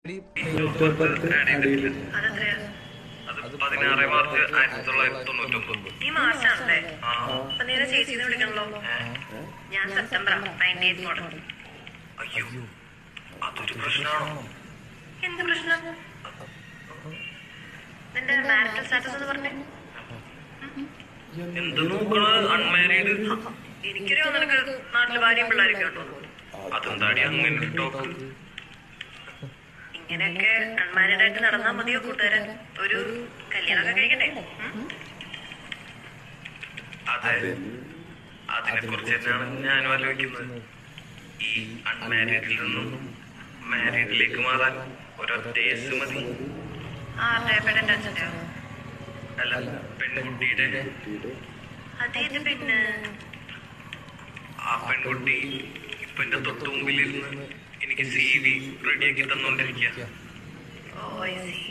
16 March 1999. ഈ മാർച്ചാണല്ലേ? അപ്പൊ നേരെ ചേച്ചിനെ വിളിക്കണല്ലോ. ഞാൻ സെപ്റ്റംബർ 98 മോഡൽ. അയ്യോ, അതൊരു പ്രശ്നമാണോ? എന്ത് പ്രശ്നം? നിന്റെ മാരിറ്റൽ സ്റ്റാറ്റസ് എന്ന് പറഞ്ഞേ. എന്ത് നോക്കണത്? അൺമാരീഡ്. എനിക്കറിയോ നിനക്ക് നാട്ടില് ഭാര്യയും പിള്ളേരും കേട്ടോ. അതെന്താടി അങ്ങനെ ടോക്ക്? ഇങ്ങനെയൊക്കെ അൺമാരീഡ് ആയിട്ട് നടന്നാ മതിയോ കൂട്ടുകാരൻ? ഒരു കല്യാണമൊക്കെ കഴിക്കട്ടെ. അതെ, അതിനെ കുറിച്ച് തന്നെയാണ് ഞാനും ആലോചിക്കുന്നത്. ഈ അൺമാരീഡിൽ നിന്നും മാരീഡിലേക്ക് മാറാൻ ഒരൊറ്റ കേസ് മതി. പെണ്ണിന്റെ അച്ഛൻ്റെയോ? അല്ല, പെൺകുട്ടിയുടെ. അതേത് പെണ്ണ്? ആ പെൺകുട്ടി ഇപ്പൊ എന്റെ തൊട്ടു മുമ്പിലിരുന്ന് എനിക്ക് CV റെഡിയാക്കി തന്നോണ്ടിരിക്കുക.